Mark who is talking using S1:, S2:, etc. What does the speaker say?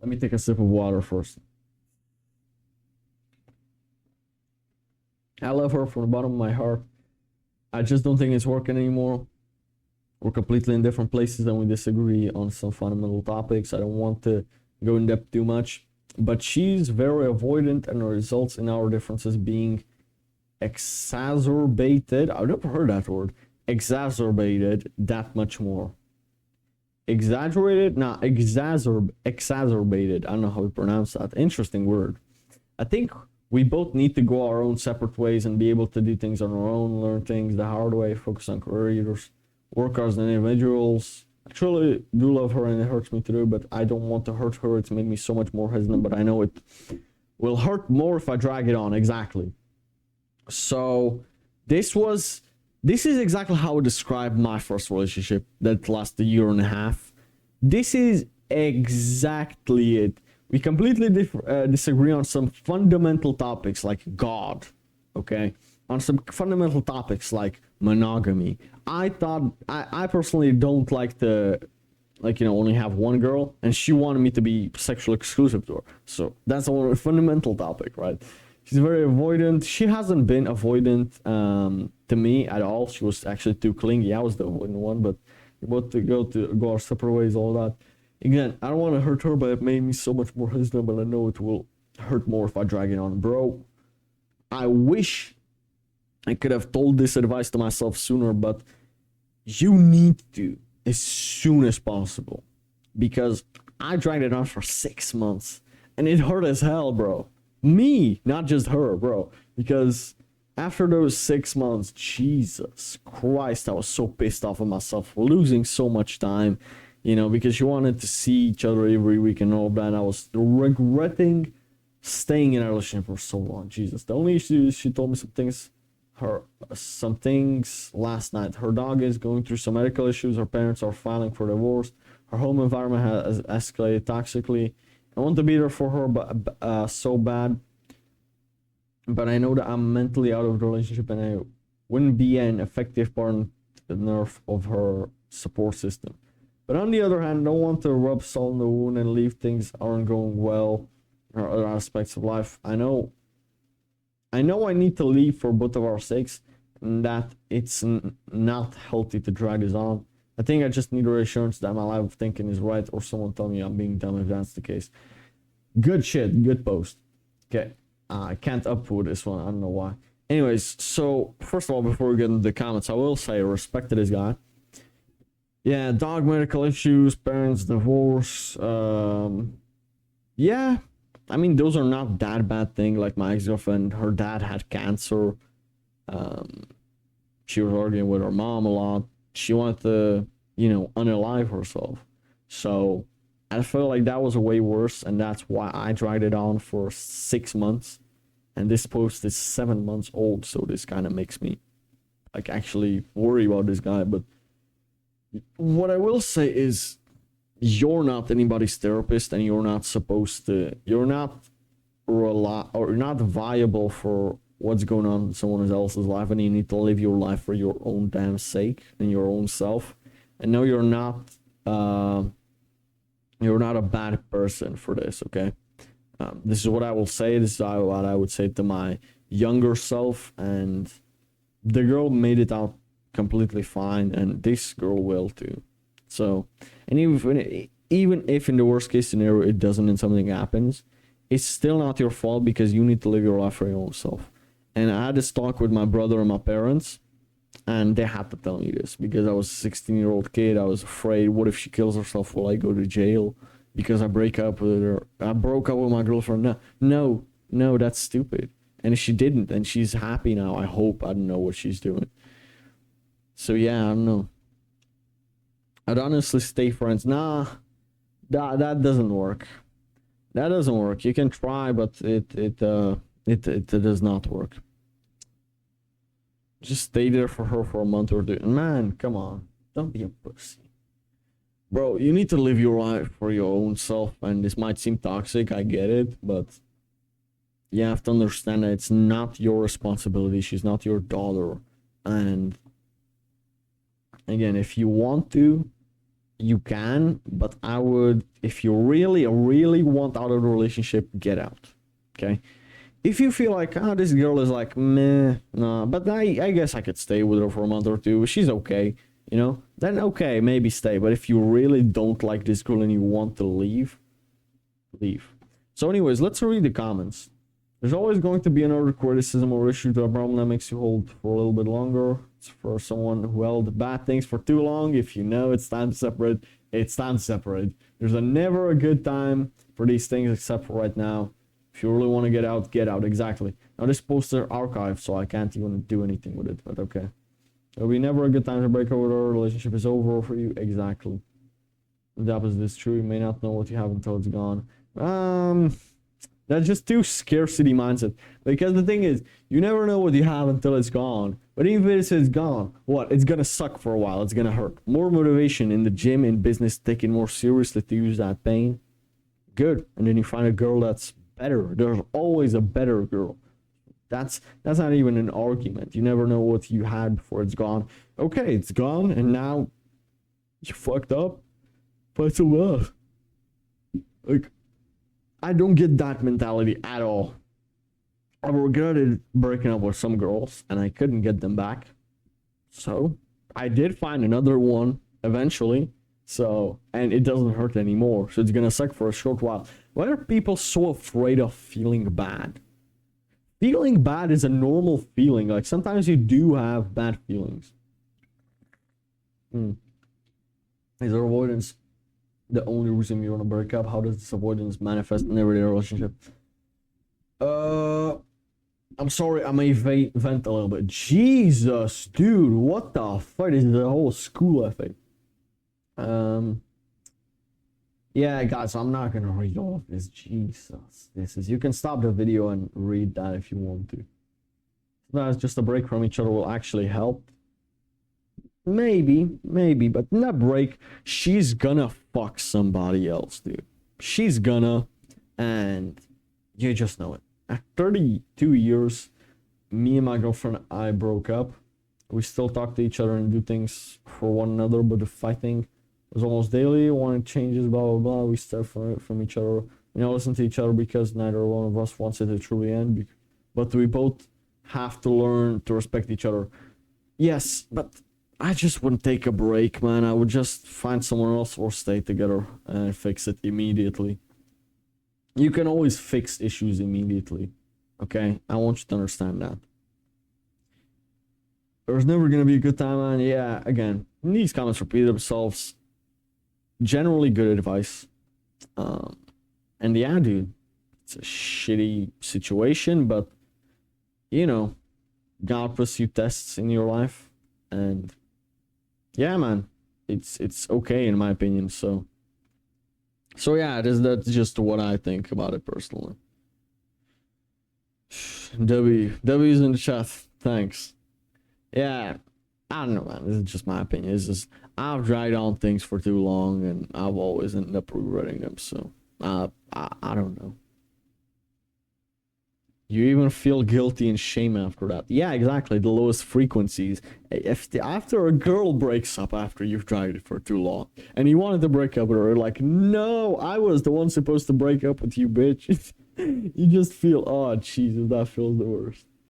S1: Let me take a sip of water first. I love her from the bottom of my heart. I just don't think it's working anymore. We're completely in different places and we disagree on some fundamental topics. I don't want to go in depth too much, but she's very avoidant and it results in our differences being exacerbated. I've never heard that word. Exacerbated that much more. Exaggerated? Nah, exacerbated. I don't know how to pronounce that. Interesting word. I think we both need to go our own separate ways and be able to do things on our own, learn things the hard way, focus on careers, work as individuals. I truly do love her and it hurts me to do, but I don't want to hurt her. It's made me so much more hesitant, but I know it will hurt more if I drag it on. Exactly. So this is exactly how I would describe my first relationship that lasted a year and a half. This is exactly it. We completely disagree on some fundamental topics like God, okay? On some fundamental topics like monogamy. I personally don't like to, only have one girl, and she wanted me to be sexually exclusive to her. So that's a fundamental topic, right? She's very avoidant. She hasn't been avoidant to me at all. She was actually too clingy. I was the avoidant one, but we both to go our separate ways, all that. Again, I don't want to hurt her, but it made me so much more hesitant, but I know it will hurt more if I drag it on. Bro, I wish I could have told this advice to myself sooner, but you need to as soon as possible, because I dragged it on for 6 months and it hurt as hell, bro. Me, not just her, bro, because after those 6 months, Jesus Christ, I was so pissed off of myself for losing so much time, because you wanted to see each other every week and all that. I was regretting staying in a relationship for so long. Jesus, the only issue is she told me some things last night. Her dog is going through some medical issues. Her parents are filing for divorce. Her home environment has escalated toxically. I want to be there for her, but so bad. But I know that I'm mentally out of the relationship and I wouldn't be an effective partner of her support system. But on the other hand, I don't want to rub salt in the wound and leave things aren't going well or other aspects of life. I know I need to leave for both of our sakes, and that it's not healthy to drag this on. I think I just need a reassurance that my line of thinking is right, or someone tell me I'm being dumb if that's the case. Good shit, good post. Okay, I can't upvote this one, I don't know why. Anyways, so first of all, before we get into the comments, I will say respect to this guy. Yeah, dog medical issues, parents divorce. Yeah, I mean, those are not that bad thing. Like my ex-girlfriend, her dad had cancer. She was arguing with her mom a lot. She wanted to, unalive herself. So I felt like that was way worse, and that's why I dragged it on for 6 months. And this post is 7 months old, so this kind of makes me actually worry about this guy. But what I will say is, you're not anybody's therapist, and you're not supposed to. You're not viable for what's going on in someone else's life, and you need to live your life for your own damn sake and your own self. And no, you're not a bad person for this. Okay, this is what I will say. This is what I would say to my younger self, and the girl made it out completely fine, and this girl will too. So, and even if in the worst case scenario it doesn't and something happens, it's still not your fault, because you need to live your life for your own self. And I had this talk with my brother and my parents, and they had to tell me this, because I was a 16-year-old kid. I was afraid, what if she kills herself? Will I go to jail because I break up with her? I broke up with my girlfriend. No, that's stupid. And if she didn't, and she's happy now, I hope. I don't know what she's doing. So yeah, I don't know. I'd honestly stay friends. Nah, that doesn't work. That doesn't work. You can try, but it does not work. Just stay there for her for a month or two. Man, come on, don't be a pussy, bro. You need to live your life for your own self, and this might seem toxic. I get it, but you have to understand that it's not your responsibility. She's not your daughter, and again, if you want to, you can, but I would, if you really, really want out of the relationship, get out. Okay? If you feel like, oh, this girl is like, meh, nah, but I guess I could stay with her for a month or two. She's okay, you know? Then okay, maybe stay. But if you really don't like this girl and you want to leave, leave. So anyways, let's read the comments. There's always going to be another criticism or issue to a problem that makes you hold for a little bit longer. It's for someone who held bad things for too long. If you know it's time to separate, it's time to separate. There's never a good time for these things except for right now. If you really want to get out, get out. Exactly. Now this poster archived, so I can't even do anything with it, but okay. It'll be never a good time to break up with her. Relationship is over for you. Exactly. That was this true. You may not know what you have until it's gone. That's just too scarcity mindset. Because the thing is, you never know what you have until it's gone. But even if it's gone, what? It's gonna suck for a while. It's gonna hurt. More motivation in the gym, in business, taking more seriously to use that pain. Good. And then you find a girl that's better. There's always a better girl. That's not even an argument. You never know what you had before it's gone. Okay, it's gone, and now you fucked up. But so what? Like, I don't get that mentality at all. I regretted breaking up with some girls, and I couldn't get them back. So, I did find another one eventually. So, and it doesn't hurt anymore. So, it's gonna suck for a short while. Why are people so afraid of feeling bad? Feeling bad is a normal feeling. Like, sometimes you do have bad feelings. Is there avoidance the only reason you want to break up? How does this avoidance manifest in everyday relationship? I'm sorry, I may vent a little bit. Jesus, dude, what the fuck is the whole school ethic? Yeah, guys, I'm not gonna read all of this. Jesus, you can stop the video and read that if you want to. Sometimes just a break from each other will actually help. Maybe, but in that break, she's gonna fuck somebody else, dude. She's gonna, and you just know it. At 32 years, me and my girlfriend, I broke up. We still talk to each other and do things for one another, but the fighting was almost daily. Wanting changes, blah, blah, blah. We start from each other. We now listen to each other because neither one of us wants it to truly end. But we both have to learn to respect each other. Yes, but I just wouldn't take a break, man. I would just find someone else or stay together and fix it immediately. You can always fix issues immediately, okay? I want you to understand that. There's never gonna be a good time, man. Yeah, again, these comments repeat themselves. Generally good advice. And yeah, dude, it's a shitty situation, but, you know, God puts you tests in your life, and yeah, man, it's okay in my opinion. So yeah, that's just what I think about it personally. W's in the chat. Thanks. Yeah, I don't know, man. This is just my opinion. It's just I've dried on things for too long, and I've always ended up regretting them. So I don't know. You even feel guilty and shame after that. Yeah, exactly. The lowest frequencies. After a girl breaks up after you've tried it for too long, and you wanted to break up with her, like, no, I was the one supposed to break up with you, bitch. You just feel, oh, Jesus, that feels the worst.